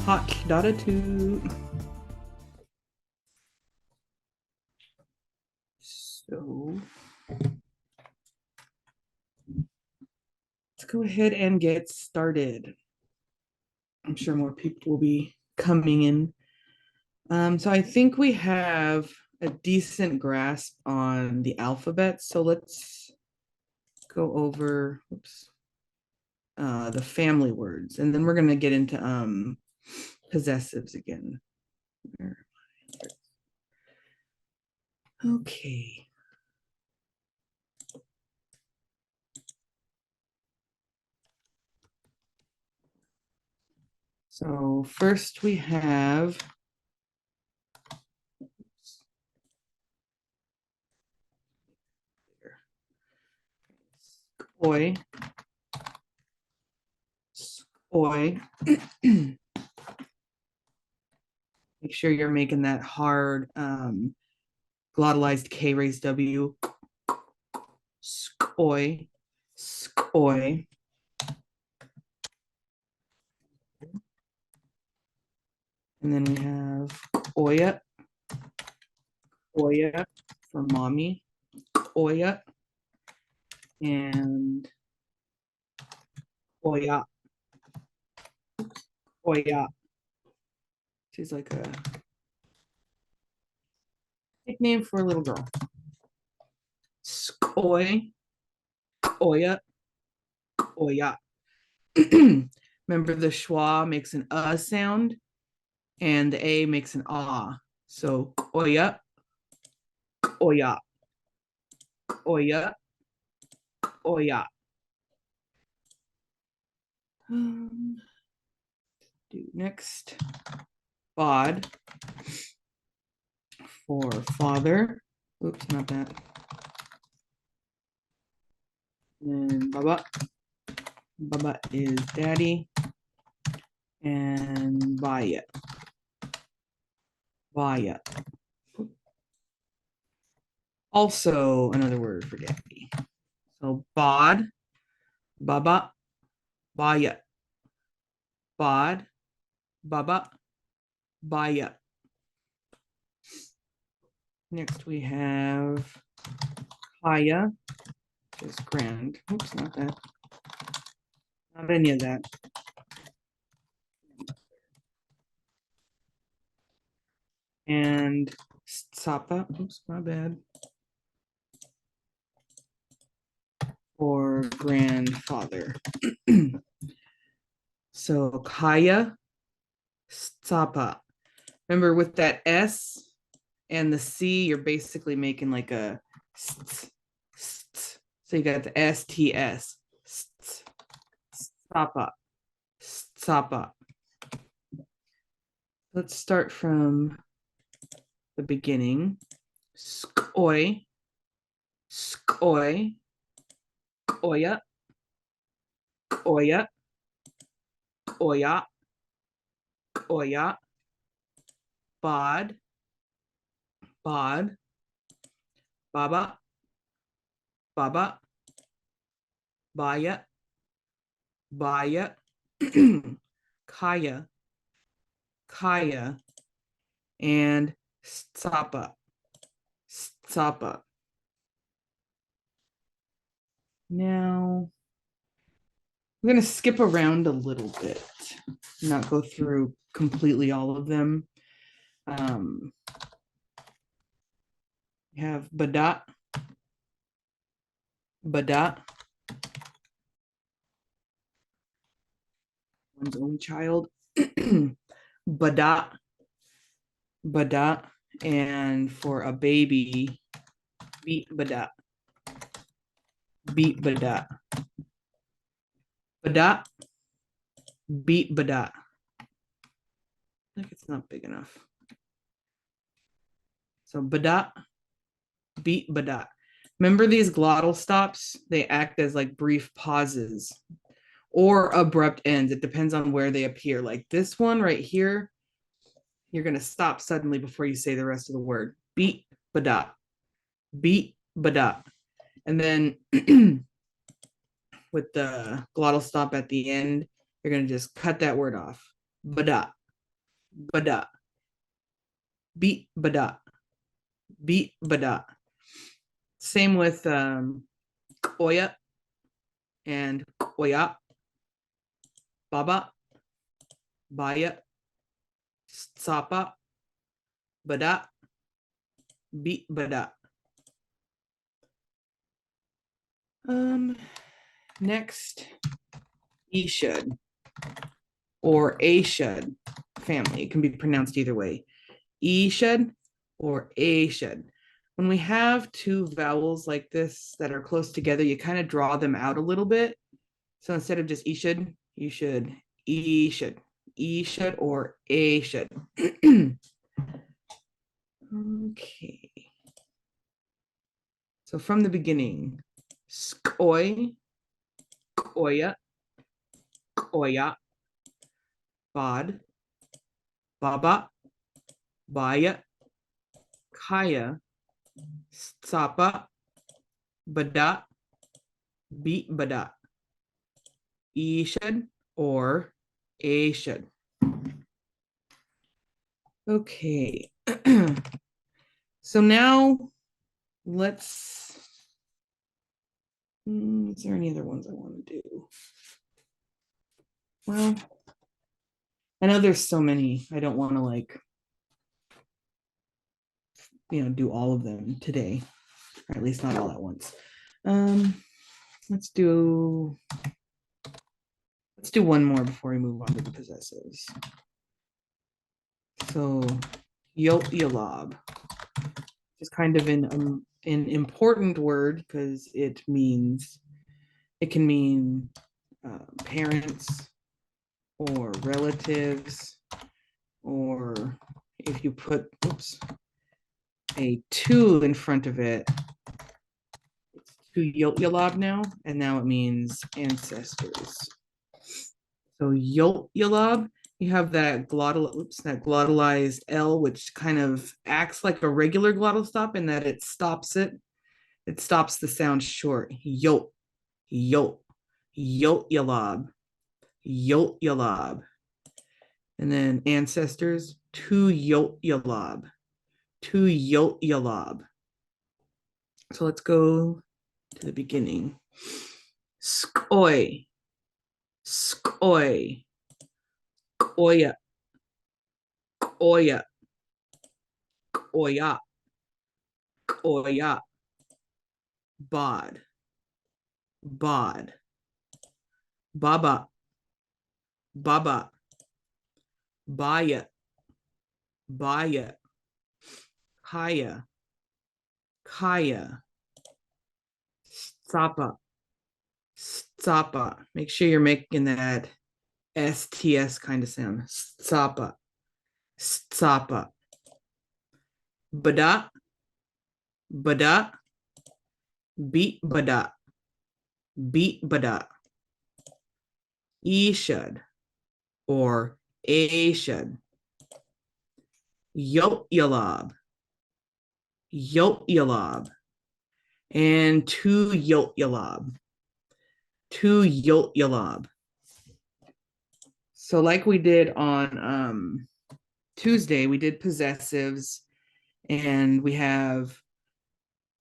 Hot data toot. So let's go ahead and get started. I'm sure more people will be coming in. So I think we have a decent grasp on the alphabet. So let's go over the family words, and then we're going to get into possessives again. Okay. So first we have skoy, skoy. Make sure you're making that hard glottalized K raised W. Skoy, skoy. And then we have oya, oya for mommy, oya, and oya, oya. She's like a nickname for a little girl. Skoy, oya, oya. Remember the schwa makes an sound and the a makes an ah. So oya, oya, oya, oya. Do next bod for father. Oops, not that. And baba. Baba is daddy. And Vaya. Vaya. Also another word for daddy. So bod, baba, Vaya. Bod, baba, Vaya. Next we have Kaya, which is grand. Oops, not that. Not any of that. And Tsapa, oops, my bad, for grandfather. So Kaya, Tsapa. Remember with that S and the C, you're basically making like a st, st. So you got the STS. Tsapa. Tsapa. Let's start from the beginning. Skoy, skoy, koya, koya, koya, koya, bod, bod, baba, baba, baya, baya, kaya, kaya, and tsapa, tsapa. Now, I'm going to skip around a little bit, not go through completely all of them. We have Badat, Badat, one's own child, Badat, Badat, and for a baby, Beat Badat, Beat Badat, Badat, Beat Badat. I think it's not big enough. So Badat, Beat Badat. Remember these glottal stops? They act as like brief pauses or abrupt ends. It depends on where they appear. Like this one right here, you're going to stop suddenly before you say the rest of the word. Beat Badat, beat Badat. And then with the glottal stop at the end, you're going to just cut that word off. Badat, bada, beat bada, beat bada. Same with koya and koya, baba, baya, sapa, bada, beat bada. Next, Ishud or Ashud family. It can be pronounced either way. Ishud or Ashud. When we have two vowels like this that are close together, you kind of draw them out a little bit. So instead of just Ishud, you should Ishud, Ishud or Ashud. Okay. So from the beginning, skoy, koya, koya, bod, baba, baya, kaya, sapa, bada, beat bada, ishad or ashad. Okay. So now let's, is there any other ones I want to do? Well, I know there's so many. I don't want to like, do all of them today, or at least not all at once. Let's do one more before we move on to the possessives. So yolab is kind of an important word because it can mean parents or relatives, or if you put a two in front of it, it's to yolab now, and now it means ancestors. So yolab, you have that glottalized L, which kind of acts like a regular glottal stop in that it stops the sound short. Yolab, yolab. And then ancestors, to yolab. So let's go to the beginning. Skoy, koya, koya, bod, baba, baya, kaya, sapa. Make sure you're making that STS kind of sound. Sapa, bada, beat bada, ishud or ashud, yolab, and to yolab. So like we did on Tuesday, we did possessives, and we have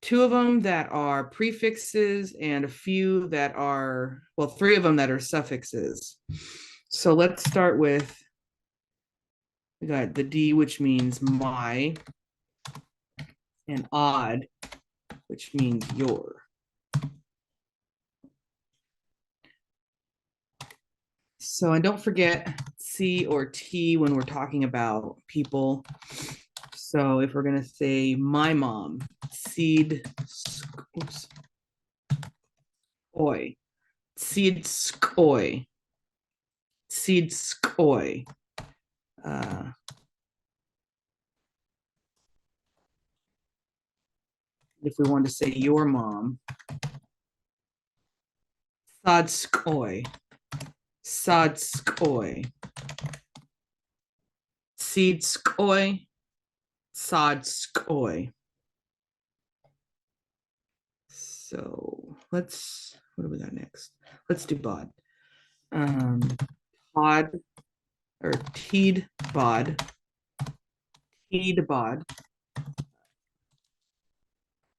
two of them that are prefixes and a few that are, well, three of them that are suffixes. So let's start with, we got the D, which means my, and odd, which means your. So, and don't forget C or T when we're talking about people. So if we're going to say my mom, seed, skoy, seed skoy, seed skoy. If we want to say your mom, sadskoy, sadskoy, seedskoy, sadskoy. So let's, what do we got next? Let's do bod. Pod, or teed bod,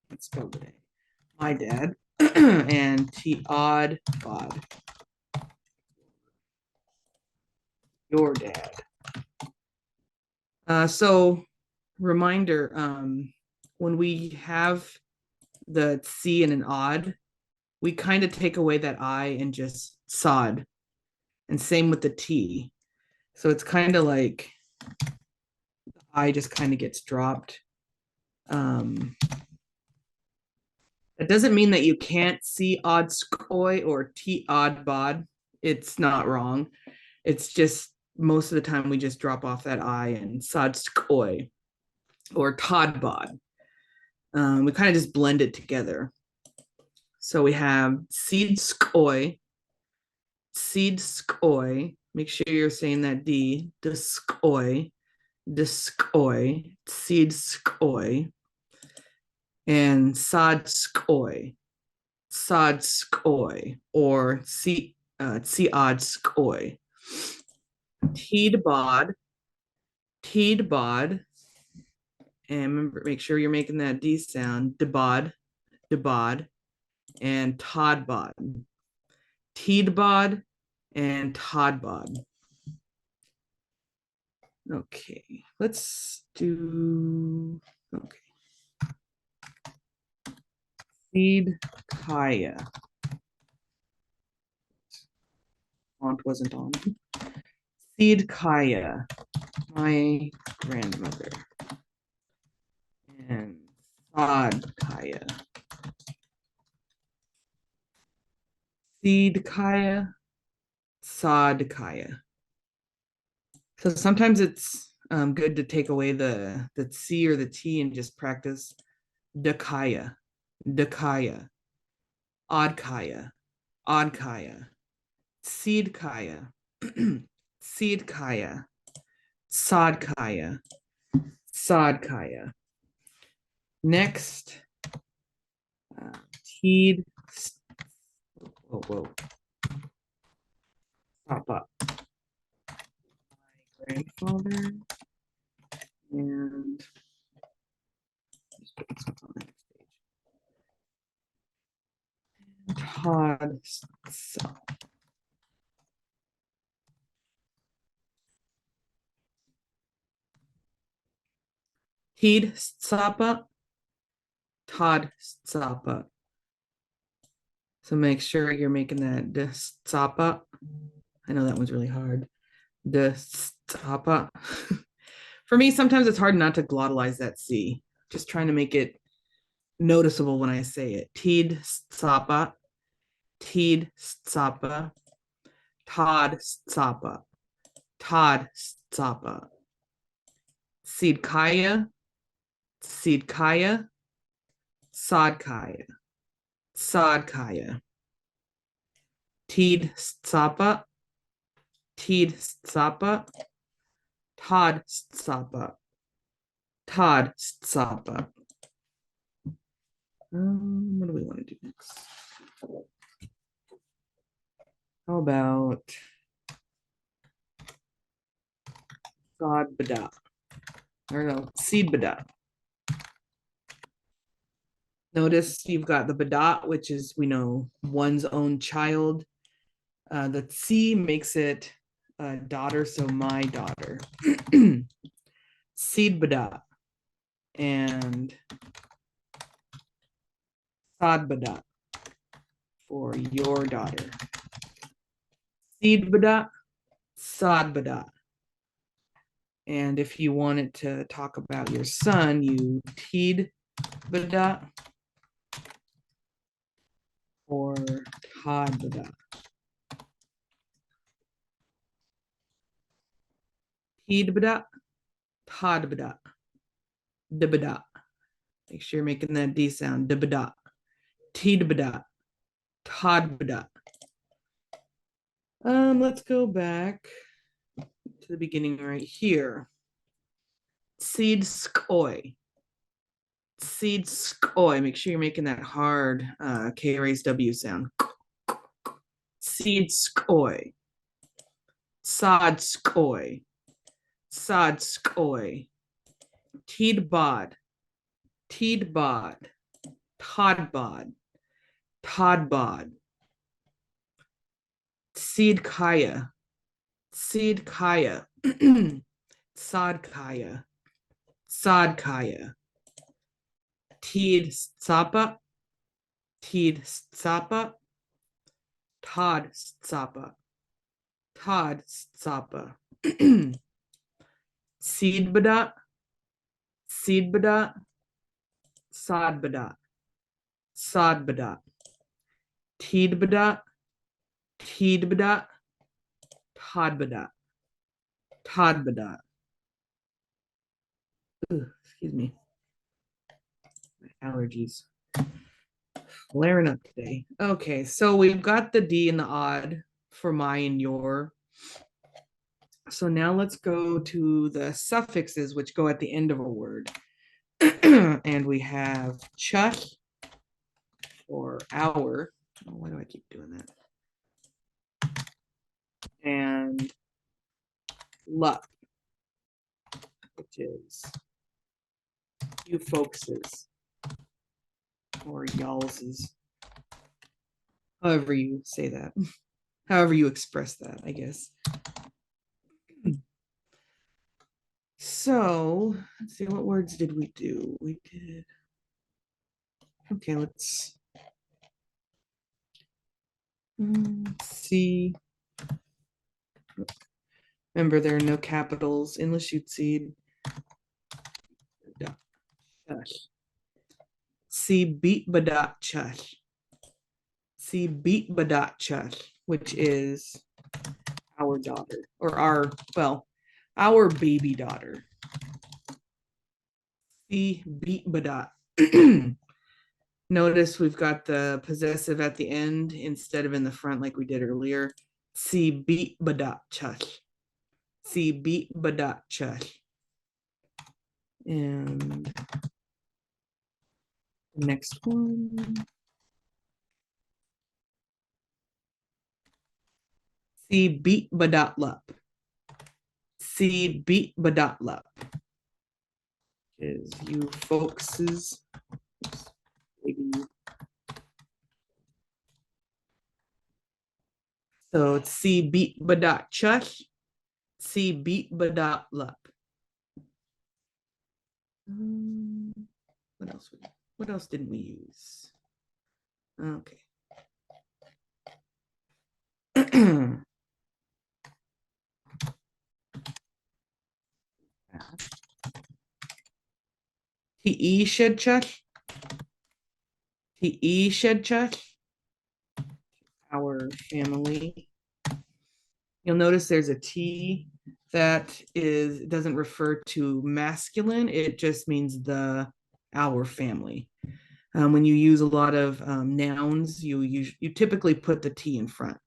that's spelled today, my dad, and teod bod, your dad. So reminder, when we have the C and an odd, we kind of take away that I and just sod. And same with the T. So it's kind of like the I just kind of gets dropped. That doesn't mean that you can't see odd skoy or T odd bod. It's not wrong. It's just most of the time we just drop off that I and sod skoy or Todd bod. We kind of just blend it together. So we have seed skoy. Make sure you're saying that D. Skoy, seed skoy, and sod skoy, or odd skoy. Teed bod, and remember, make sure you're making that D sound. Debod, and Todd bod. Teed bod and Todd bod. Okay, let's do, okay. Seed Kaya. Font wasn't on. Seed Kaya, my grandmother. And Sod Kaya. Seed Kaya, Sod Kaya. So sometimes it's good to take away the C or the T and just practice Dakaya, Odd Kaya, Seed Kaya, Seed Kaya, Sod Kaya, Sod Kaya. Next, Teed, whoa. Stop up. My grandfather, and just put this on the next page. Todd, Teed Sapa, Todd Sapa. So make sure you're making that Sapa. I know that one's really hard. Sapa. For me, sometimes it's hard not to glottalize that C. Just trying to make it noticeable when I say it. Teed Sapa, Teed Sapa, Todd Sapa, Todd Sapa. Seed Kaya, Sod Kaya, Teed Sapa, Todd Sapa, what do we want to do next? How about Sod Bada? Or no, Seed Bada. Notice you've got the Bada, which is, we know, one's own child. The C makes it a daughter, so my daughter. Seed Bada and Sod Bada for your daughter. Seed Bada, Sod Bada. And if you wanted to talk about your son, you Teed Bada or Todd Bada. Teed Bada, Todd Bada, Dibada. Make sure you're making that D sound. Dibada, Teed Bada, Todd Bada. Let's go back to the beginning right here. Seed skoy. Make sure you're making that hard K raised W sound. Seed skoy. Sadskoy. Sadskoy. Tidbod. Tidbod. Todbod. Todbod. Seedkaya. Seedkaya. Sodkaya. Sodkaya. Tid Tsapa. Tid Tsapa. Todd Tsapa. Todd Tsapa. Seedbada. Seedbada. Sodbada. Sodbada. Teedbada. Teedbada. Todbada. Todbada. Excuse me. My allergies flaring up today. Okay, so we've got the D and the odd for my and your. So now let's go to the suffixes which go at the end of a word. And we have chush or our. Oh, why do I keep doing that? And lup, which is you folkses or y'allses, however you say that, however you express that, I guess. So let's see, what words did we do? We did, okay, let's see. Remember, there are no capitals in Lushootseed. See beat badat chush. See beat badat chush, which is our daughter, or our, well, our baby daughter. See beat badat. Notice we've got the possessive at the end instead of in the front like we did earlier. See beat badat chush. See beat badat chush. And next one. See beat badat lup. See beat badat lup. Is you folkses. Oops, maybe. So it's see beat badat chush. See beat badat lup. What else? What else didn't we use? Okay. Te shed chush. Te shed chush. Our family. You'll notice there's a T that doesn't refer to masculine. It just means our family. When you use a lot of nouns, you typically put the T in front.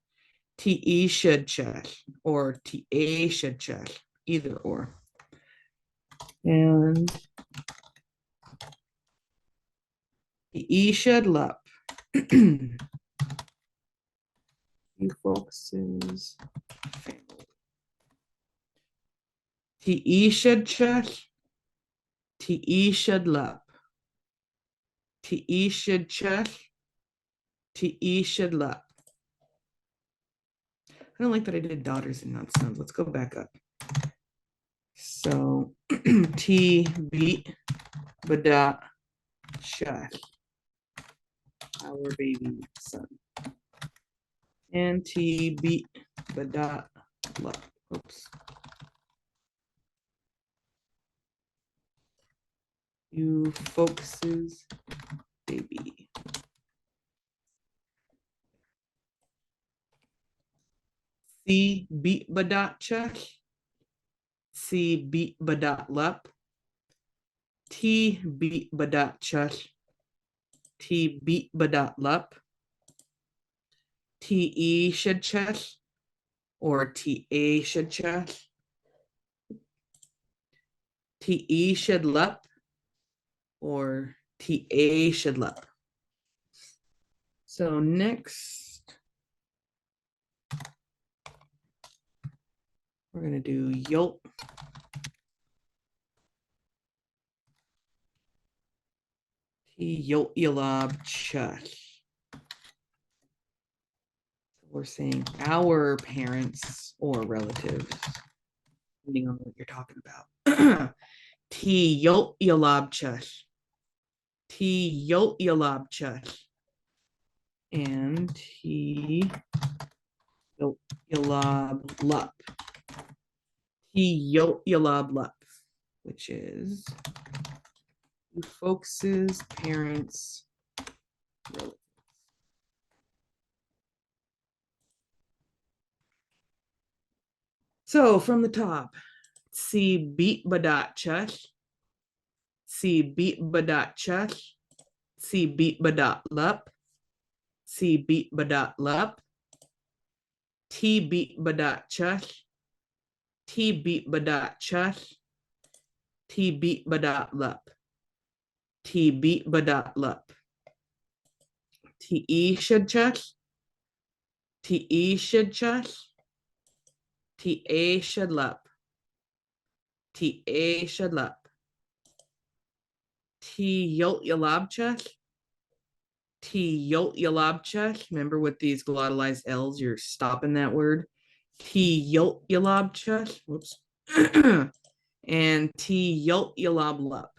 Te shed chush or te shed chush, either or. And te shed lup. You folks' family. Te shed chush. Te shed lup. Te shed chush. Te shed lup. I don't like that I did daughters and not sons. Let's go back up. So T beat badat shush, our baby son. And T beat badat lup. Oops. You folks' baby. C beat badat chush. C beat badat lup. T beat badat chush. T beat badat lup. Te shed chush or ta shed chush. Te shed lup or ta shed lup. So next, We're going to do yolp. Yolp yalab chush. We're saying our parents or relatives, depending on what you're talking about. T yolp yalab chush. T yolp yalab chush. And T yolp yalab lup. T yolp yalab lup, which is you folks' parents' relatives. So from the top, si beat badat chush, si beat badat chush, si beat badat lup, si beat badat lup, T beat badat chush, T beat badat chush, T beat badat lup, T beat badat lup, T e should chush, T e should chush, T a should lup, T a should lup, T yolt yalab chush, T yolt yalab chush. Remember with these glottalized L's, you're stopping that word. T yolt yalab chush. Whoops. And T yolt yalab lup.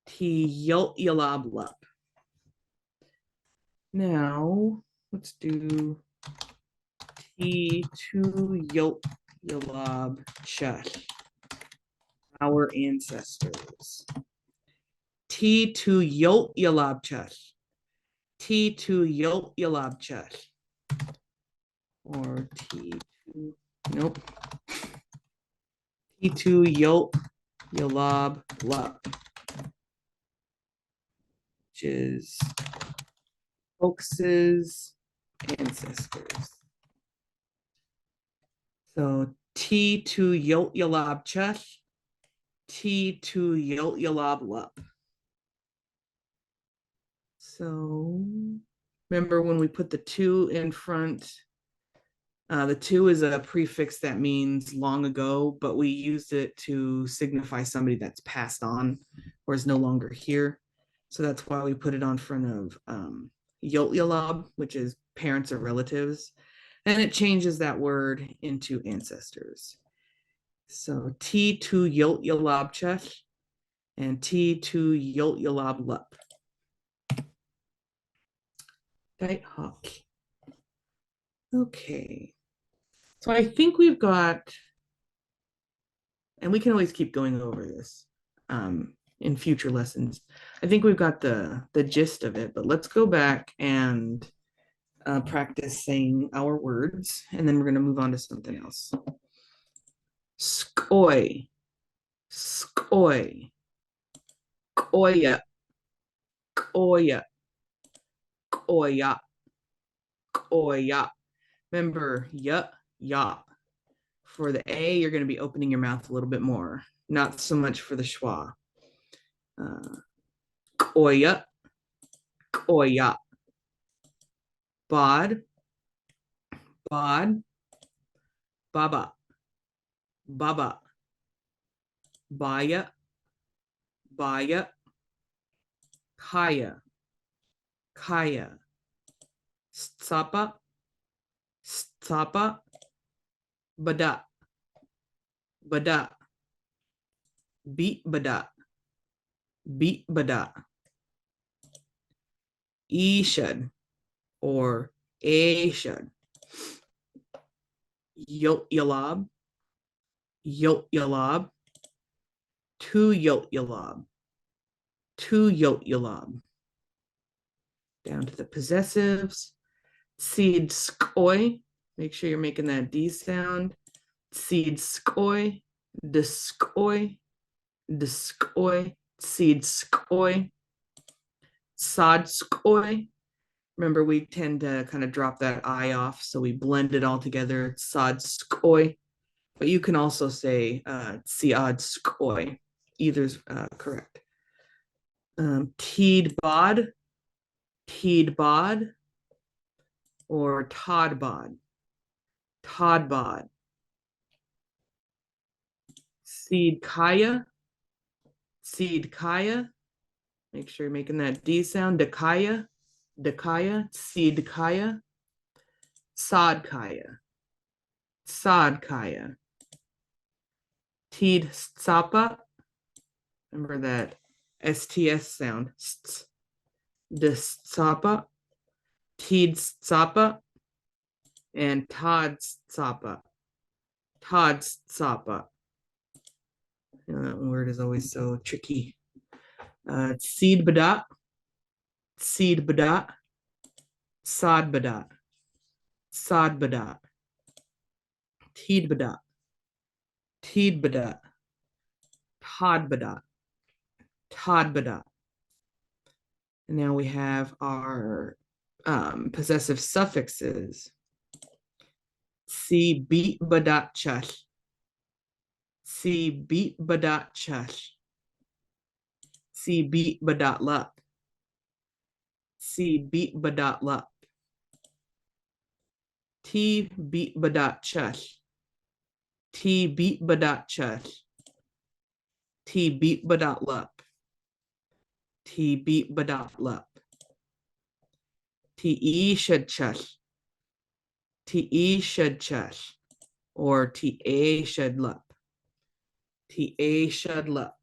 T yolt yalab lup. Now let's do T2 yolt yalab chush. Our ancestors. T2 yolt yalab chush. T2 yolt yalab chush. Or T2, nope. T2 yolt yalab lup, which is folks' ancestors. So T2 yolt yalab chush, T2 yolt yalab lup. So remember when we put the 2 in front, the 2 is a prefix that means long ago, but we used it to signify somebody that's passed on or is no longer here. So that's why we put it on front of yolt yalab, which is parents or relatives. And it changes that word into ancestors. So T2 yolt yalab chush and T2 yolt yalab lup. Dite hawk. Okay. So I think we've got, and we can always keep going over this in future lessons. I think we've got the gist of it, but let's go back and practice saying our words, and then we're going to move on to something else. Skoy, skoy, koya, koya, koya, koya. Remember, ya, ya. For the A, you're going to be opening your mouth a little bit more, not so much for the schwa. Koya, koya. Bod, bod, baba, baba. Baya, baya. Kaya, kaya. Stsapa, stsapa. Bada, bada. Beat bada, beat bada. Ishad or ashad. Yolt yalab, yolt yalab. Two yolt yalab, two yolt yalab. Down to the possessives. Seed skoy. Make sure you're making that D sound. Seed skoy, diskoy, diskoy, seed skoy, sod skoy. Remember, we tend to kind of drop that I off, so we blend it all together. Sod skoy. But you can also say siad skoy. Either's correct. Teed bod, or Todd bod, Todd bod. Seed kaya. Seed kaya. Make sure you're making that D sound. Dakaya. Dakaya. Seed kaya. Sod kaya. Sod kaya. Teed tsapa. Remember that STS sound. Tsapa. Teed tsapa. And Todd tsapa. Todd tsapa. You know, that word is always so tricky. Seed badat. Seed badat. Sod badat. Sod badat. Teed badat. Teed badat. Todd badat. Todd badat. And now we have our possessive suffixes. Si beat badat chash. Si beat badat chash. Si beat badat lup. Si beat badat lup. T beat badat chash. T beat badat chash. T beat badat lup. T beat badat lup. Te should chash. Te should chash. Or ta should lup. Ta should lup.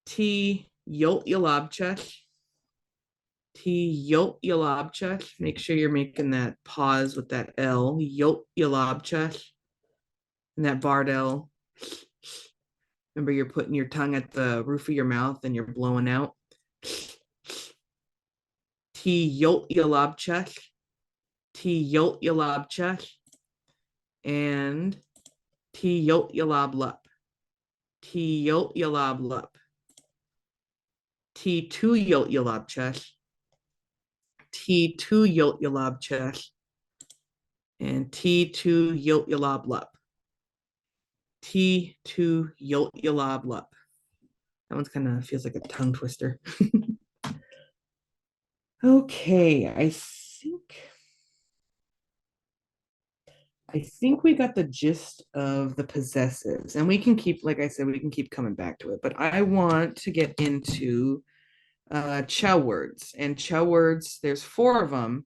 T yot yalab chash. T yot yalab chash. Make sure you're making that pause with that L. Yot yalab chash. And that barred L. Remember, you're putting your tongue at the roof of your mouth and you're blowing out. T yot yalab chash. T yot yalab chash. And T yot yalab lup. T yot yalab lup. T2 yot yalab chash. T2 yot yalab chash. And T2 yot yalab lup. T2 yot yalab lup. That one's kind of feels like a tongue twister. Okay, I think we got the gist of the possessives, and we can keep, like I said, we can keep coming back to it, but I want to get into chow words. And chow words, there's 4 of them,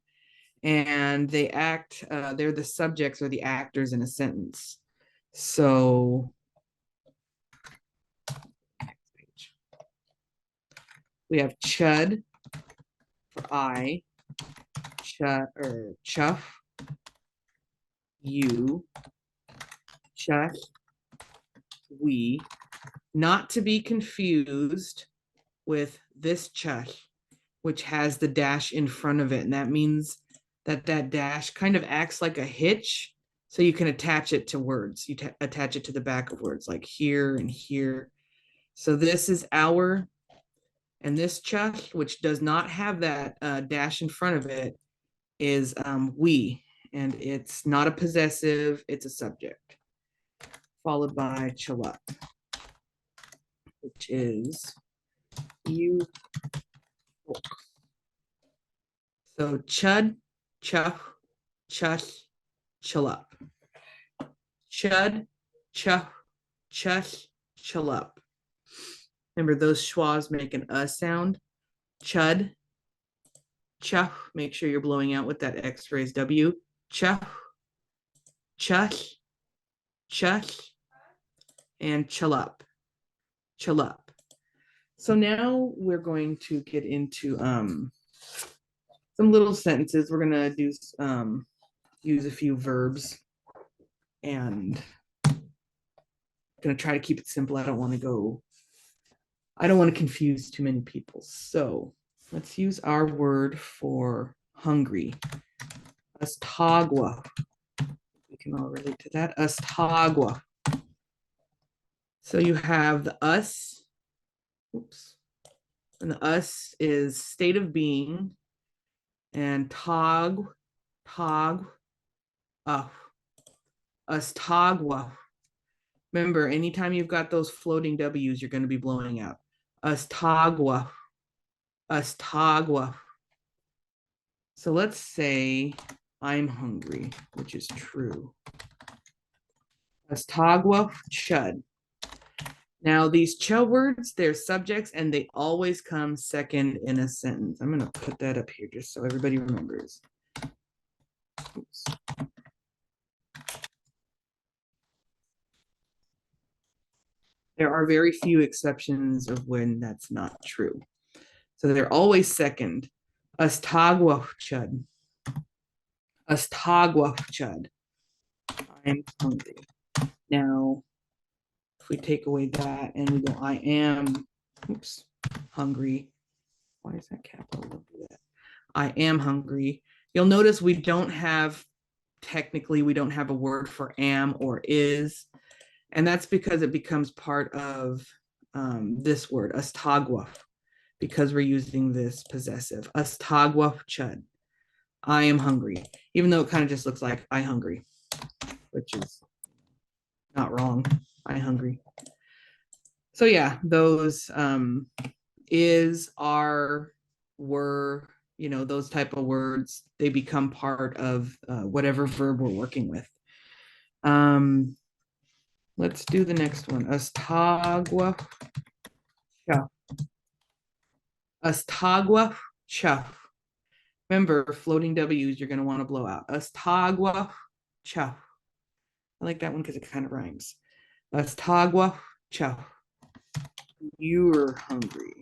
and they act, they're the subjects or the actors in a sentence. So we have chud for I, chuff, you, chuck, we, not to be confused with this chuck, which has the dash in front of it. And that means that that dash kind of acts like a hitch. So you can attach it to words. You attach it to the back of words like here and here. So this is our, and this chuck, which does not have that dash in front of it, is we. And it's not a possessive, it's a subject. Followed by chalup, which is you. So chud, chuff, chush, chalup. Chud, chuff, chush, chalup. Remember, those schwas make an sound. Chud, chuff, make sure you're blowing out with that X-raised W. Chuff, chush, chush, and chalup. Chalup. So now we're going to get into some little sentences. We're gonna do use a few verbs, and I'm gonna try to keep it simple. I don't want to confuse too many people. So let's use our word for hungry. Astagwa. We can all relate to that. Astagwa. So you have the us. Oops. And the us is state of being. And tag, astagwa. Remember, anytime you've got those floating W's, you're going to be blowing out. Astagwa, astagwa. So let's say I'm hungry, which is true. Astagwa chud. Now, these ch words, they're subjects and they always come second in a sentence. I'm going to put that up here just so everybody remembers. Oops. There are very few exceptions of when that's not true. So they're always second. Astagwachud. Astagwachud. I'm hungry. Now, if we take away that and we go, I am, oops, hungry. Why is that capital? Look at that. I am hungry. You'll notice we don't have, technically, we don't have a word for am or is. And that's because it becomes part of this word, astagwaf, because we're using this possessive. Astagwaf chud. I am hungry, even though it kind of just looks like I hungry, which is not wrong. I hungry. So yeah, those is, are, were, you know, those type of words, they become part of whatever verb we're working with. Let's do the next one. Astagwa cha. Astagwa cha. Remember, floating W's you're going to want to blow out. Astagwa cha. I like that one because it kind of rhymes. Astagwa cha. You're hungry.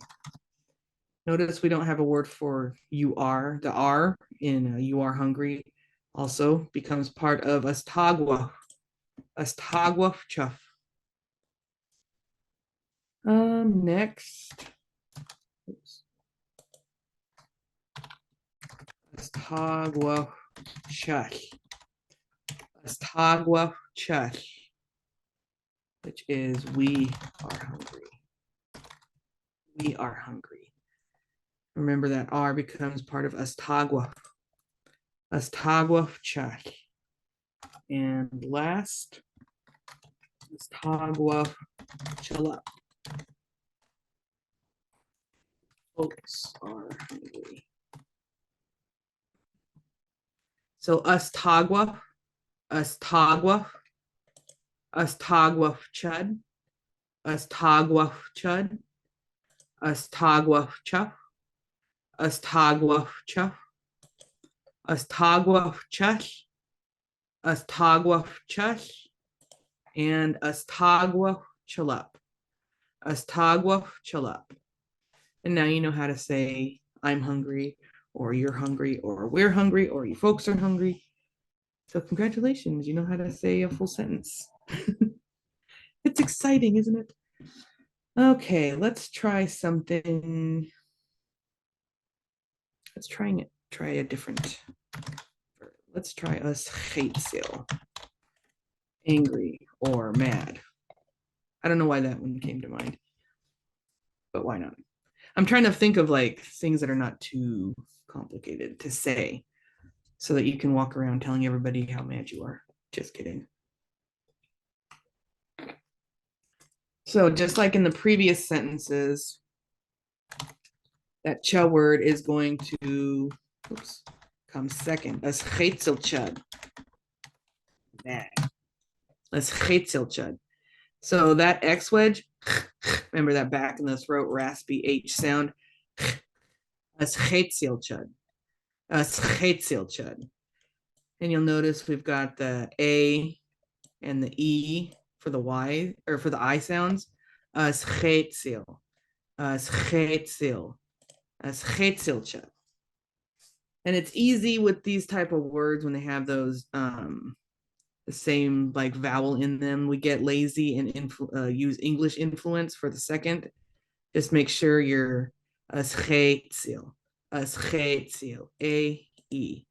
Notice we don't have a word for you are. The R in you are hungry also becomes part of astagwa. Astagwa cha. Next. Oops. Astagwa cha. Astagwa cha. Which is we are hungry. We are hungry. Remember that R becomes part of astagwa. Astagwa cha. And last, astagwa chalap. Folks are hungry. So astagwa, astagwa, astagwa chud, astagwa chud, astagwa chuff, astagwa chuff, astagwa chush, astagwa chush, and astagwa chalap. Astagwa chalap. And now you know how to say I'm hungry, or you're hungry, or we're hungry, or you folks are hungry. So congratulations, you know how to say a full sentence. It's exciting, isn't it? Okay, let's try something. Let's try a different. Let's try us hatesil. Angry or mad. I don't know why that one came to mind, but why not? I'm trying to think of like things that are not too complicated to say so that you can walk around telling everybody how mad you are. Just kidding. So just like in the previous sentences, that ch word is going to come second. As chetzel chud. Mad. As chetzel chud. So that X wedge, remember that back in the throat raspy H sound. As chetzel chud. As chetzel chud. And you'll notice we've got the A and the E for the Y, or for the I sounds. As chetzel. As chetzel. As chetzel chud. And it's easy with these type of words when they have those the same like vowel in them. We get lazy and use English influence for the second. Just make sure you're as chetzel, A E,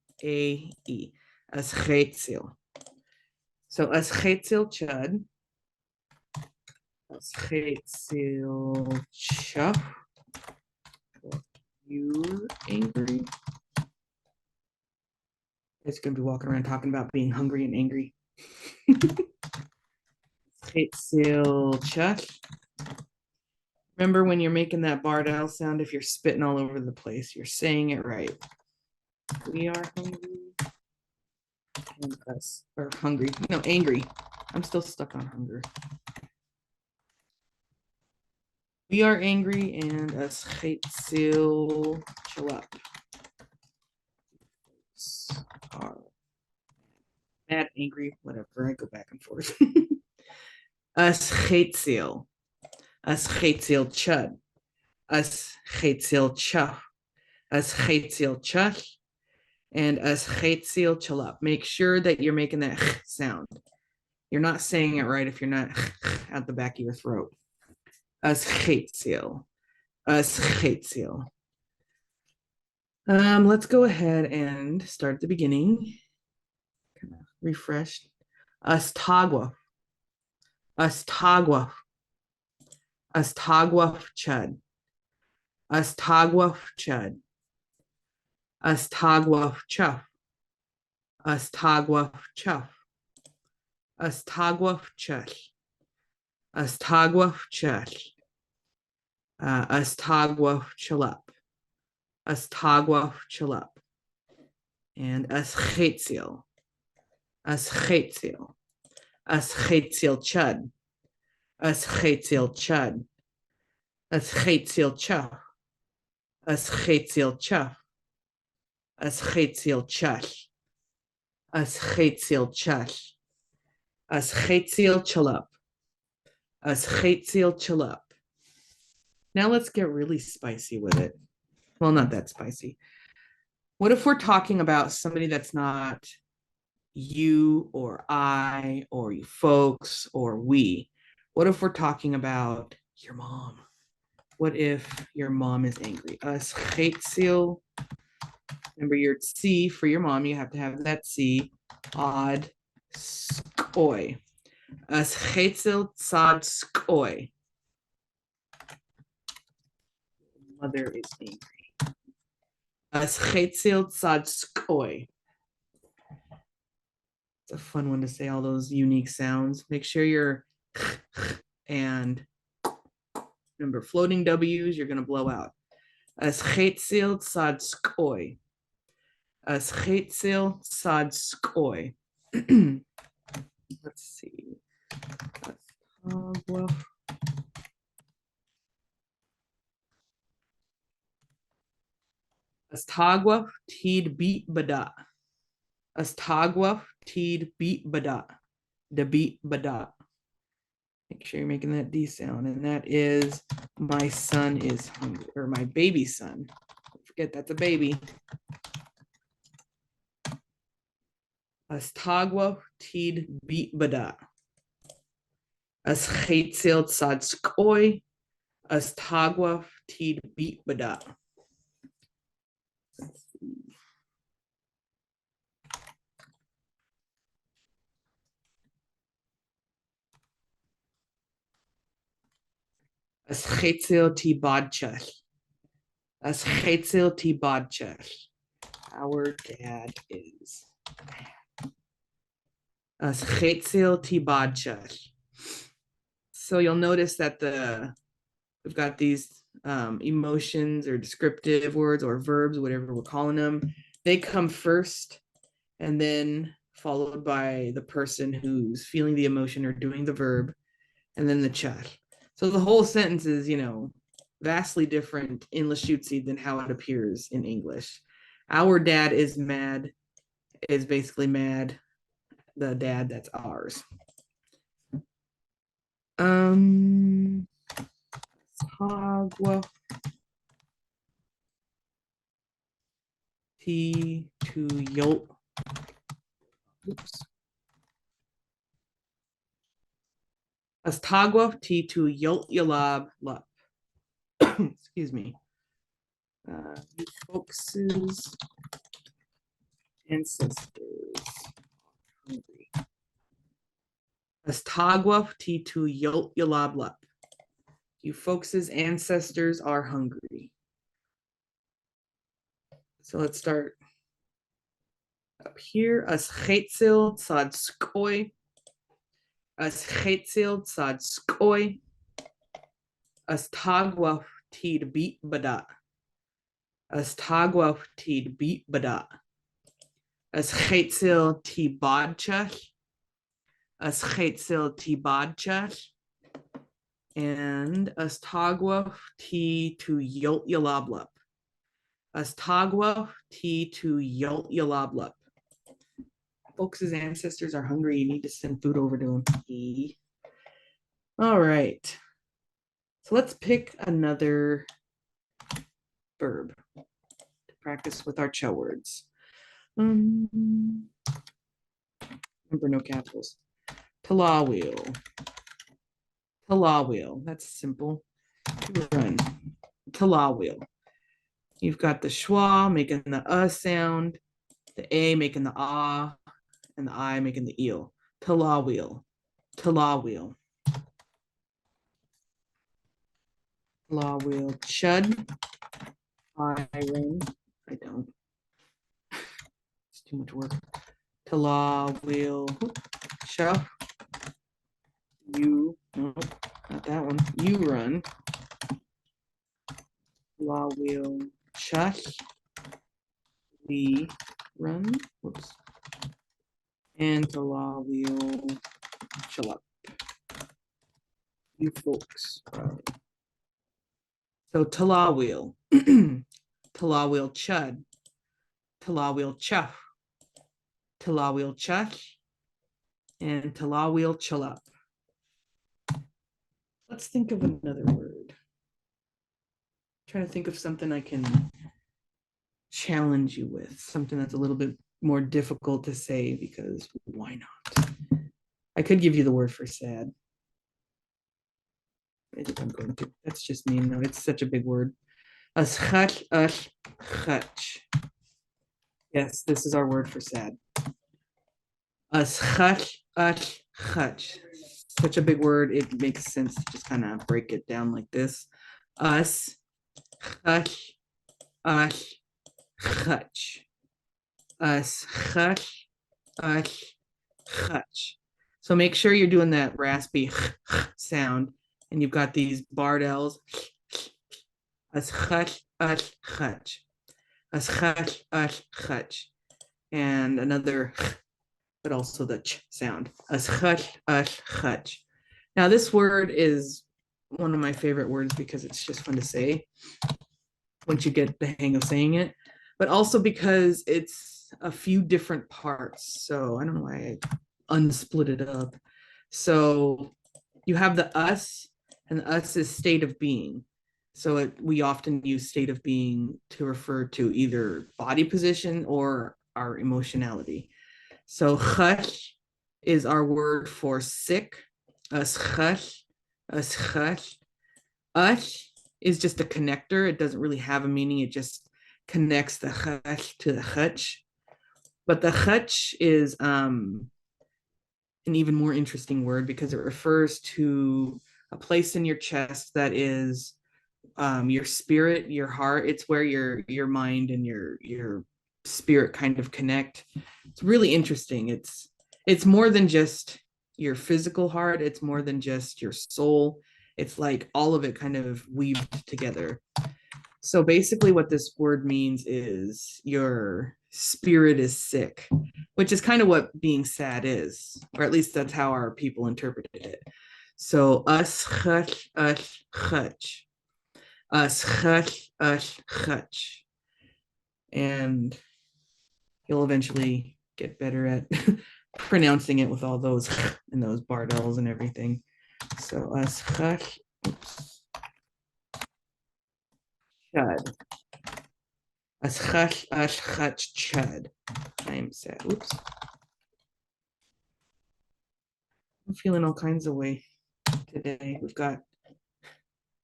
as chetzel. So as chetzel chud, as chetzel chuff. You're angry. It's gonna be walking around talking about being hungry and angry. Chetzel chuff. Remember when you're making that Bardell sound, if you're spitting all over the place, you're saying it right. We are hungry. And us, or hungry. No, angry. I'm still stuck on hunger. We are angry and us chill up. Are mad, angry, whatever. I go back and forth. Us chill. Us chill chud. Us chill chuff. Us chill chuch. And us chill up. Make sure that you're making that sound. You're not saying it right if you're not at the back of your throat. Us chill. Us chill. Let's go ahead and start at the beginning. Kind of refreshed. Us tagwa. Us tagwa. Us tagwa chud. Us tagwa chud. Us tagwa chuff. Us tagwa chuff. Us tagwa chuff. Us tagwa chuff. Us tagwa chalup. Us tagwa chalup. And us chetziel. Us chetziel. Us chetziel chud. Us chetziel chud. Us chetziel chuff. Us chetziel chuff. Us chetziel chush. Us chetziel chush. Us chetziel chalup. Us chetziel chalup. Now let's get really spicy with it. Well, not that spicy. What if we're talking about somebody that's not you or I or you folks or we? What if we're talking about your mom? What if your mom is angry? Us chetziel. Remember your C for your mom, you have to have that C. Odd skoy. As chetzel sad skoy. Mother is angry. As chetzel sad skoy. It's a fun one to say all those unique sounds. Make sure you're and remember floating W's, you're going to blow out. As chetzel sad skoy. As chetzel sad skoy. Let's see. Astagwa teed beat bada. Astagwa teed beat bada. The beat bada. Make sure you're making that D sound. And that is my son is hungry, or my baby son. Don't forget that's a baby. Astagwa teed beat bada. As chetzel sad skoy. Astagwa teed beat bada. As chetzel ti badchach. As chetzel ti badchach. Our dad is as chetzel ti badchach. So you'll notice that we've got these emotions or descriptive words or verbs, whatever we're calling them. They come first and then followed by the person who's feeling the emotion or doing the verb, and then the chach. So the whole sentence is, vastly different in Lushootseed than how it appears in English. Our dad is mad is basically mad. The dad, that's ours. T to yolp. Oops. Astagwa T to yolp yalab lup. Excuse me. You folks' ancestors hungry. Astagwa T to yolp yalab lup. You folks' ancestors are hungry. So let's start up here. As chetzel sad skoy. As chetzel sad skoy. As tagwa tid beat bada. As tagwa tid beat bada. As chetzel ti badchach. As chetzel ti badchach. and Astagwa T to Yolt Yalablup. Astagwa T to Yolt Yalablup. Folks' ancestors are hungry. You need to send food over to them. All right. So let's pick another verb to practice with our cho words. Remember, no capitals. Talawil. Talawil. That's simple. Run. Talawil. You've got the schwa making the sound, the a making the ah, and the I making the eel. Talawil. Talawil. Talawil. Chud. I ring. I don't. It's too much work. Talawil. Chuff. You. No, not that one. You run. Talawil. Chush. We run. Whoops. And Talawil. Chill up. You folks. So Talawil. Talawil chud. Talawil chuff. Talawil chush. And Talawil chill up. Let's think of another word. Trying to think of something I can challenge you with, something that's a little bit more difficult to say, because why not? I could give you the word for sad. I think I'm going to. That's just me. No, it's such a big word. Aschach, chach. Yes, this is our word for sad. Aschach, chach. Such a big word, it makes sense to just kind of break it down like this. Us, chach, chach. Us, chach, chach. So make sure you're doing that raspy sound, and you've got these barred L's. As chach, chach. As chach, chach. And another, but also the ch sound. As chach, chach. Now this word is one of my favorite words because it's just fun to say once you get the hang of saying it, but also because it's a few different parts. So I don't know why I unsplit it up. So you have the us, and the us is state of being. So we often use state of being to refer to either body position or our emotionality. So chash is our word for sick. Us chash, us chash. Us is just a connector. It doesn't really have a meaning. It just connects the chash to the chach. But the chach is an even more interesting word because it refers to a place in your chest that is your spirit, your heart. It's where your mind and your spirit kind of connect. It's really interesting. It's more than just your physical heart. It's more than just your soul. It's like all of it kind of weaved together. So basically what this word means is your spirit is sick, which is kind of what being sad is, or at least that's how our people interpreted it. So us chach, chach. Us chach, chach. And you'll eventually get better at pronouncing it with all those and those bardels and everything. So us chach, chud. As chach, chach, chud. I am sad. Oops. I'm feeling all kinds of way today. We've got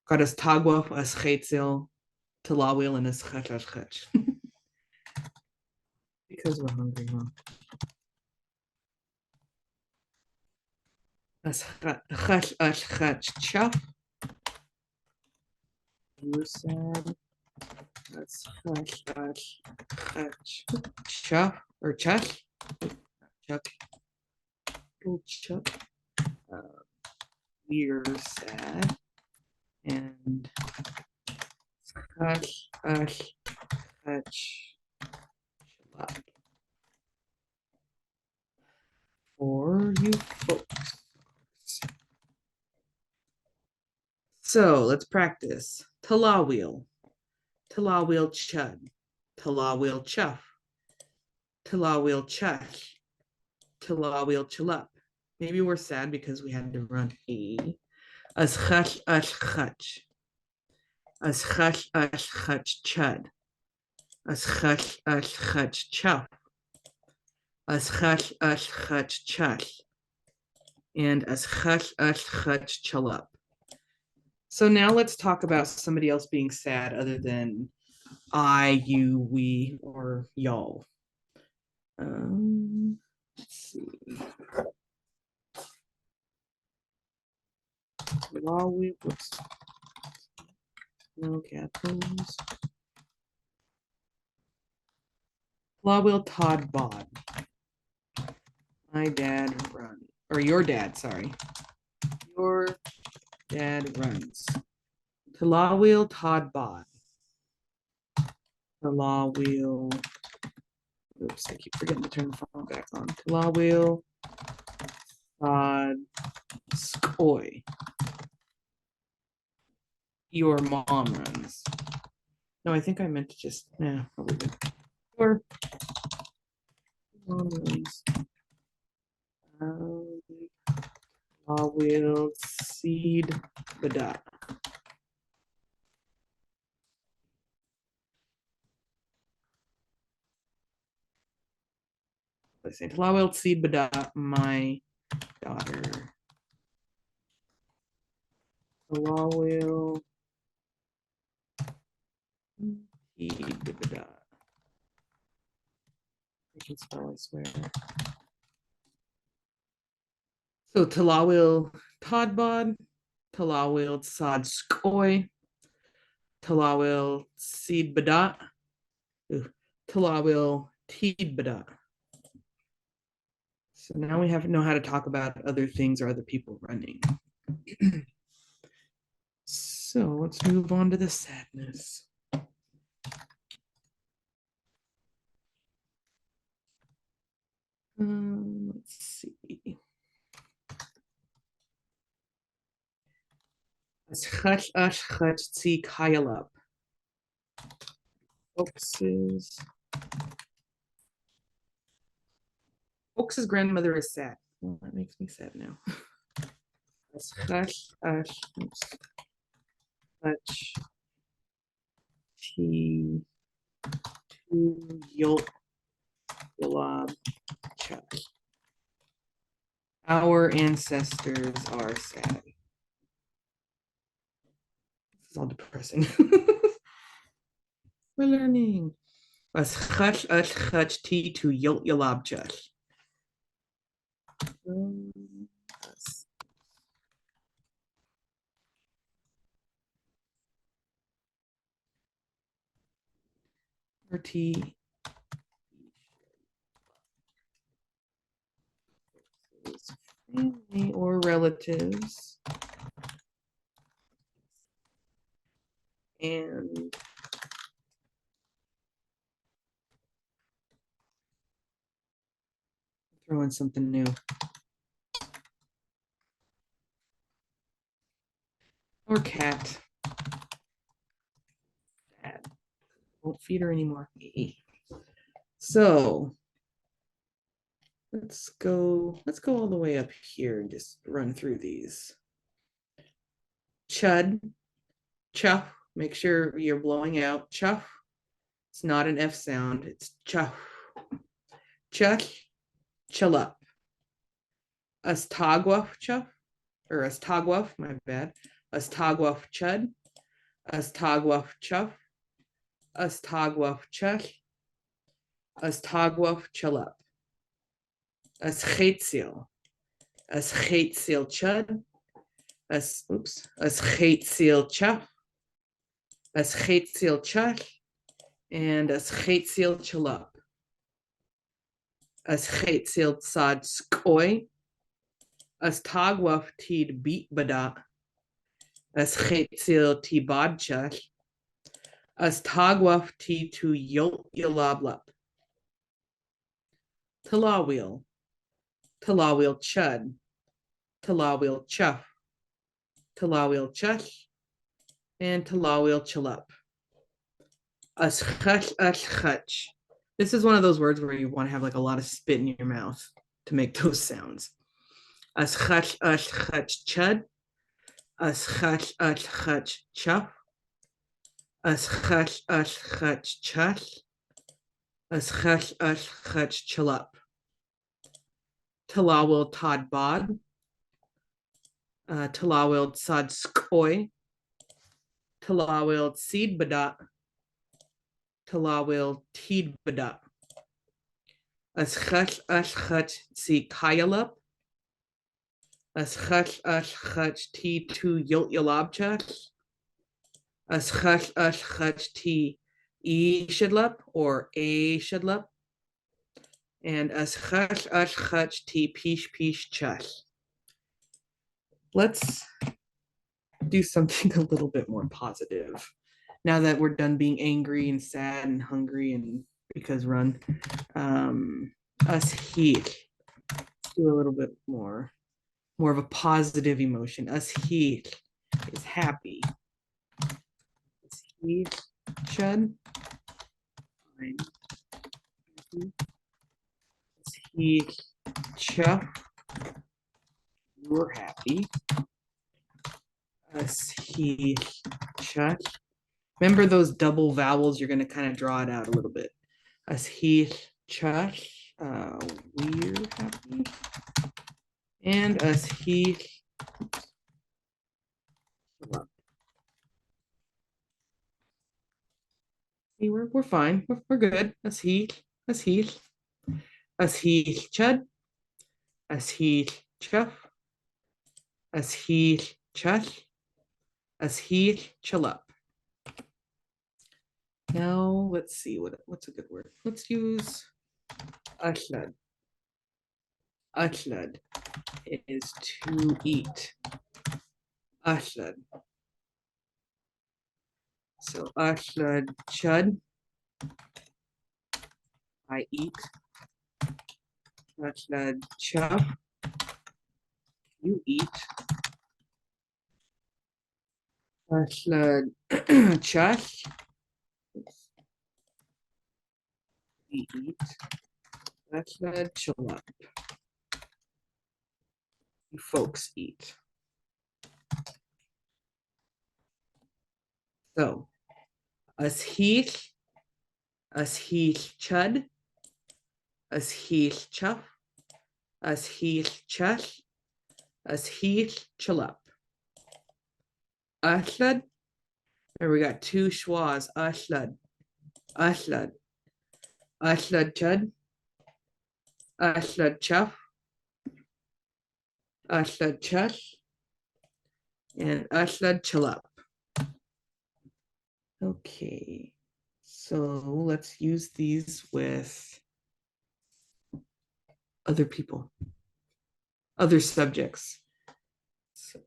us tagwa, us chetzil, talawil, and us chach, chach. Because we're hungry, huh? As chach, chach, chuff. You're sad. As chach, chach, chuff, or chuck. Chuck. Oh, chuck. We're sad. And hush, hush, hush. For you folks. So let's practice. Tulalip, Tulalip chud, Tulalip chuff, Tulalip chush, Tulalip chalup. Maybe we're sad because we had to run a. As chush chutch. As chush chutch chud. As chush chutch chuff. As chush chutch chush. And as chush chutch chalup. So now let's talk about somebody else being sad other than I, you, we, or y'all. Let's see. Whoops. No capitals. Law will Todd bod. My dad run. Or your dad, sorry. Your dad runs. Tulawil Todd bod. Tulawil. Oops, I keep forgetting to turn the phone back on. Tulawil Todd Skoy. Your mom runs. No, I think I meant to just, yeah, probably good. Your mom runs. Will seed bada. Let's say will seed bada, my daughter. Will seed bada. I can spell, I swear. So Talawil Todbod, Talawil Sod Skoy, Talawil Seed Badat, Talawil Teed Badat. So now we have to know how to talk about other things or other people running. So let's move on to the sadness. Let's see. Fox's grandmother is sad. Well, that makes me sad now. Our ancestors are sad. This is all depressing. We're learning. To yot yalabchach. T family or relatives and throw in something new. Or cat. Bad. Won't feed her anymore. So let's go all the way up here and just run through these. Chud, chuff. Make sure you're blowing out. Chuff. It's not an F sound. It's chuff. Chuch, chalup. Astagwaf chuff. Or astagwaf, my bad. Astagwaf chud. Astagwaf chuff. Astagwaf chuch. Astagwaf chalup. Aschetziel. Aschetziel chud. Aschetziel chuff. Aschetziel chuch. And Aschetziel chalup. Aschetziel tzad skoy. Astagwaf tid beat bada. Aschetziel tibad chuch. Astagwaf ti to yot yalablup. Talawil. Talawil chud. Talawil chuff. Talawil chush. And Talawil Chalup. Ush. This is one of those words where you want to have like a lot of spit in your mouth to make those sounds. Chud. Chuff. Chush. Chalup. Talawil Todd Bod. Talawil Tsad Skoy. Talawil Seed Badat. Talawil Teed Badat. Si Kayalup. T2 Yolabchus. T E Shidlup or A Shidlup. And T Pish Chus. Let's do something a little bit more positive. Now that we're done being angry and sad and hungry and because run, us heat. Do a little bit more of a positive emotion. Us heat is happy. Us heat chud. Us heat chuff. You're happy. Us heat chuck. Remember those double vowels, you're going to kind of draw it out a little bit. Us heat chuck. We're happy. And us heat. See, we're fine. We're good. Us heat. Us heat. Us heat chud. Us heat chuff. Us heat chush. Us heat chalup. Now let's see what's a good word. Let's use ashlad. Ashlad is to eat. Ashlad. So ashlad chud. I eat. Ashlad chuff. You eat. Ashlad chush. We eat. Ashlad chalup. You folks eat. So us heat chud, us heat chuff, us heat chush, us heat chalup. Ashlad, and we got two schwas. Ashlad, ashlad, ashlad chud, ashlad chuff, ashlad chush, and ashlad chalup. Okay, so let's use these with other people, other subjects. So,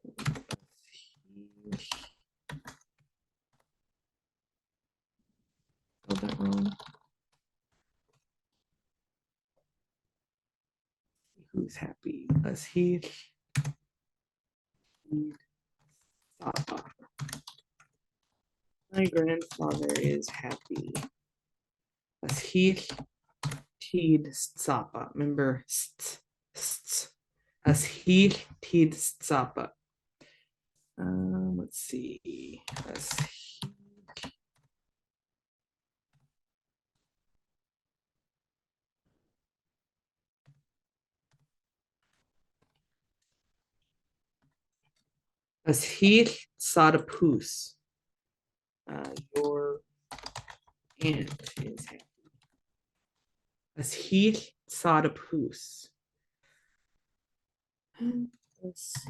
that wrong. Who's happy? Us he. My grandfather is happy. As he teed tsapa. Remember as he teed tsapa. Let's see. As he sadapus. Your aunt is happy. As he sadapus. Oops.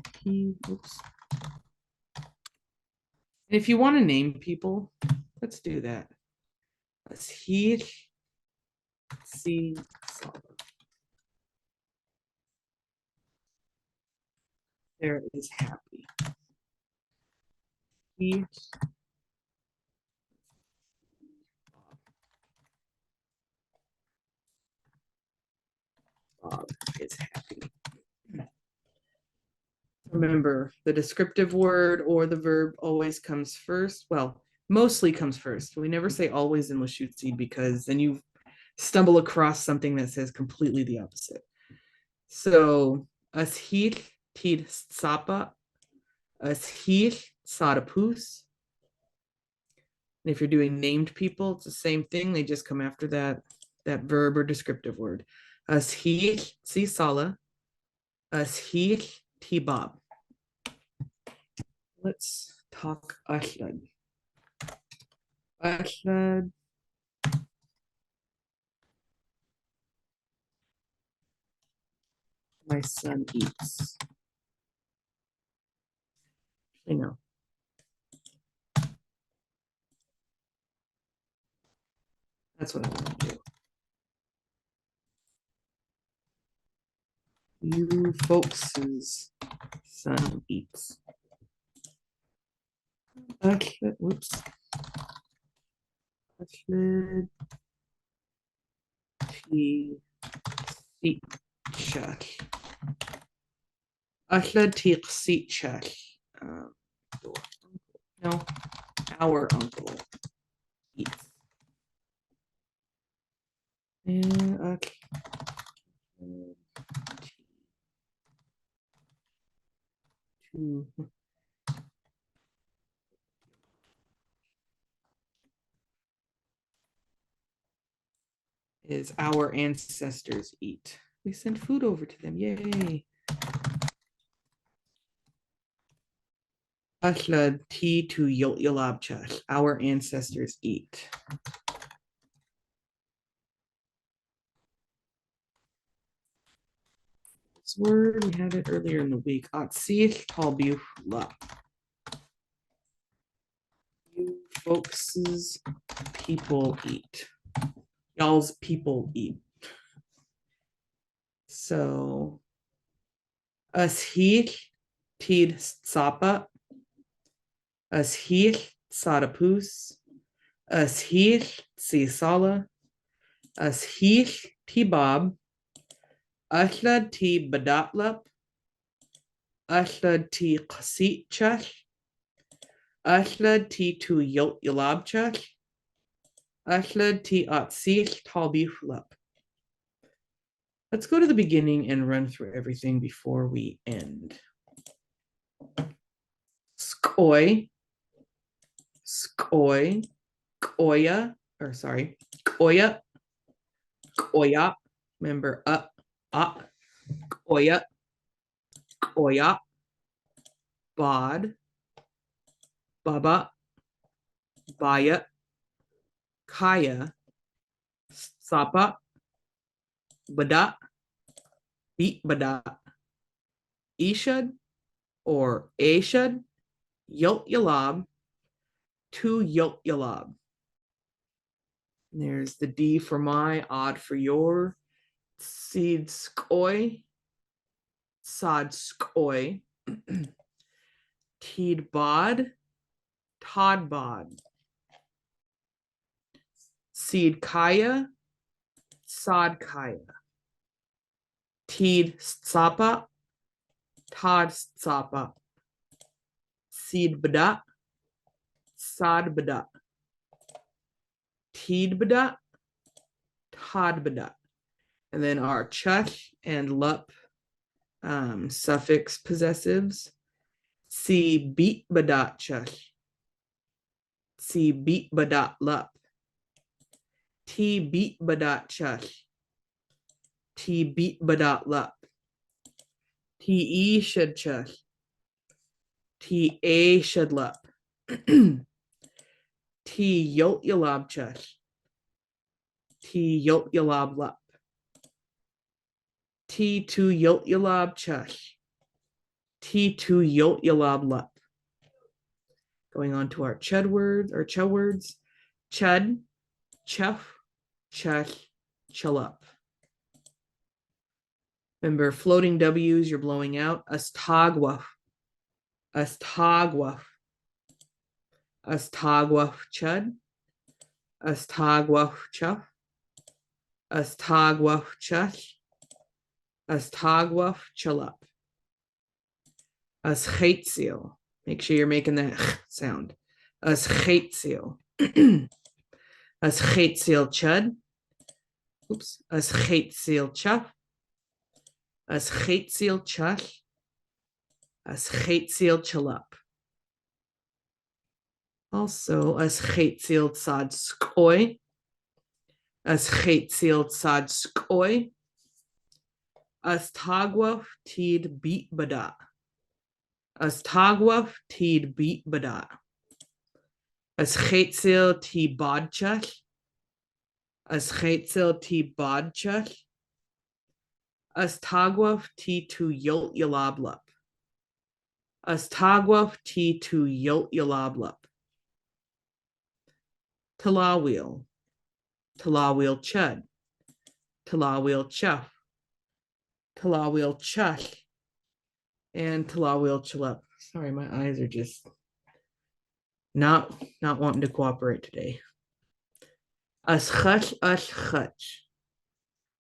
And if you want to name people, let's do that. As he see there is happy. He Bob is happy. Remember, the descriptive word or the verb always comes first. Well, mostly comes first. We never say always in Lushootseed because then you stumble across something that says completely the opposite. So, as hier tid sapa, as hier sarapus. And if you're doing named people, it's the same thing. They just come after that verb or descriptive word. As hier si sala, as hier tibab. Let's talk Ashlad. Ashlad. My son eats. I know. That's what I want to do. You folks' son eats. Ashlad, whoops. Ashlad. T. Check. Ashlad T. Check. No, our uncle eats. And okay. Two. Is our ancestors eat. We sent food over to them. Yay. Ashlad T to Yolabchach. Our ancestors eat. This word, we had it earlier in the week. Atsich Talbiula. You folks' people eat. Y'all's people eat. So, Ashich Tid Sapa. Ashich Sarapus. Ashich Sisala. Ashich Tibab. Ashlad T Badatlap. Ashlad T Qasitchach. Ashlad T to Yolabchach. Ashlad T Atsich Talbiflap. Let's go to the beginning and run through everything before we end. Skoy, skoy, koya, or sorry, koya, koya. Remember, koya, koya, bod, baba, baya, kaya, sapa, bada, beat bada, ishad, or ashad, yot yalab, to yot yalab. There's the D for my, odd for your, seed skoy, sod skoy, teed bod, tod bod, seed kaya, sod kaya, teed sapa, tod sapa, seed bada, sod bada, teed bada, tod bada. And then our chach and lup suffix possessives. Si beat badat chach. Si beat badat lup. T beat badat chach. T beat badat lup. T e should chach. T a should lup. T yot yalab chach. T yot yalab lup. T to yot yalab chach. T to yot yalab lup. Going on to our chud words or ch words. Chud, chuff, chuch, chulup. Remember, floating W's, you're blowing out. Astagwaf, astagwaf, astagwaf chud, astagwaf chuff, astagwaf chuch, astagwaf chulup. As geitziel. Make sure you're making that sound. As geitziel. As geitziel chud. Oops. As geitziel chuff. As geitziel chush. As geitziel chulup. Also, as geitziel tzad skoi. As geitziel tzad skoi. As tagwaf tid beat bada. As tagwaf tid beat bada. As geitziel ti bodchach. As geitziel ti bodchach. As tagwaf ti tu yolt yalablup. As tagwaf ti tu yolt yalablup. Talawil. Talawil chud. Talawil chuff. Talawil chush. And Talawil chulup. Sorry, my eyes are just not wanting to cooperate today. As chush chutch.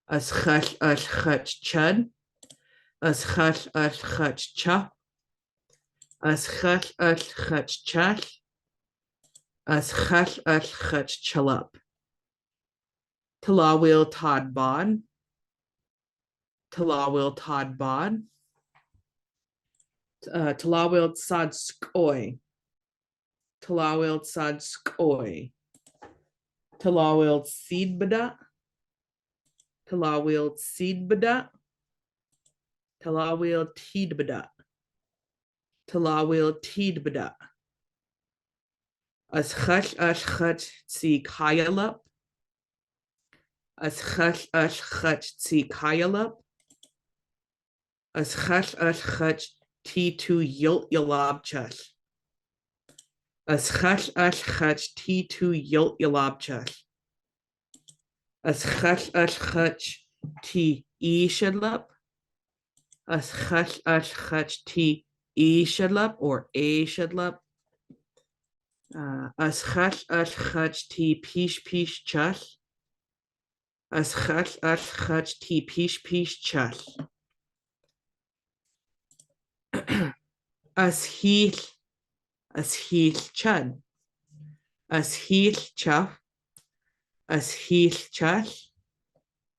As chush chutch chud. As chush chutch chuff. As chush chutch chush. As chush chutch chulup. Talawil tod bod. Talawil tod bod. Talawil tzad skoi. Talawil tzad skoi. Talawil seed bada. Talawil seed bada. Talawil teed bada. Talawil teed bada. As chush tzi kayalup. As chush tzi kayalup. As chush ti tu yolt yalab chush. As chush ti tu yolt yalab chush. As chush ti e shadlup. As chush ti e shadlup or a shadlup. As chush ti pish chush. As chush ti pish chush. As heel chud. As heel chuff. As heel chush.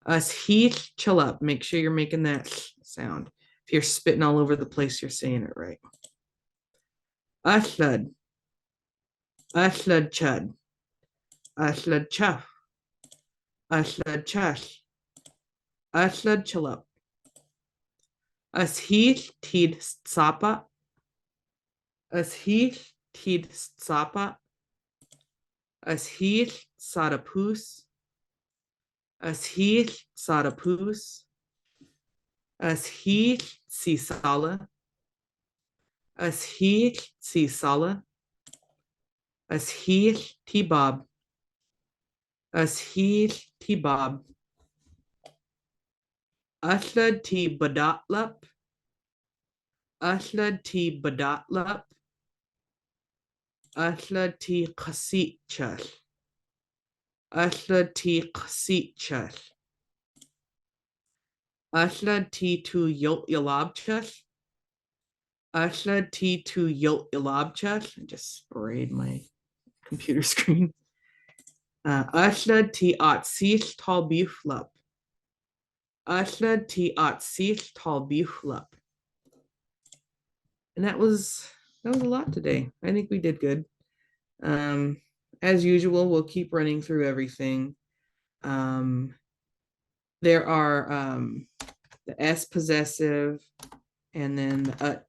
As heel chulup. Make sure you're making that sound. If you're spitting all over the place, you're saying it right. Ashlud. Ashlud chud. Ashlud chuff. Ashlud chush. Ashlud chulup. As heel tid tsapa. As heel tid tsapa. As heel sadapus. As heel sadapus. As heel sisala. As heel sisala. As heel tibab. As heel tibab. Ashlad ti badatlup. Ashlad ti badatlup. Ashlad ti qasit chush. Ashlad ti qasit chush. Ashlad ti tu yolt yalab chush. Ashlad ti tu yolt yalab chush. I just sprayed my computer screen. Ashlad ti atsish tal biflup. Ashlad ti atsish tal biflup. And that was a lot today. I think we did good. As usual, we'll keep running through everything. There are the S possessive and then the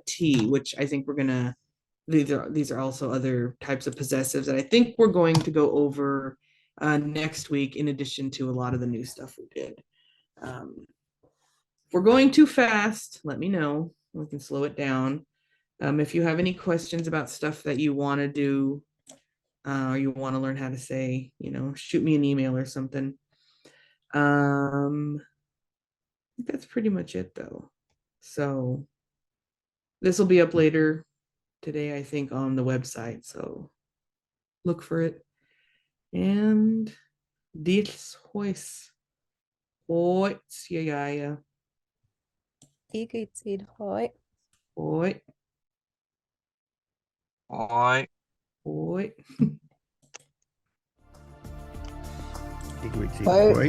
T, which I think we're gonna, these are also other types of possessives that I think we're going to go over next week, in addition to a lot of the new stuff we did. If we're going too fast, let me know. We can slow it down. If you have any questions about stuff that you want to do, or you want to learn how to say, shoot me an email or something. I think that's pretty much it, though. So this will be up later today, I think, on the website. So look for it. And dies hois. Yeah. dxʷlæšucid, hoi. Oi, Oi. oi. dxʷləšucid, Hoi. hoi.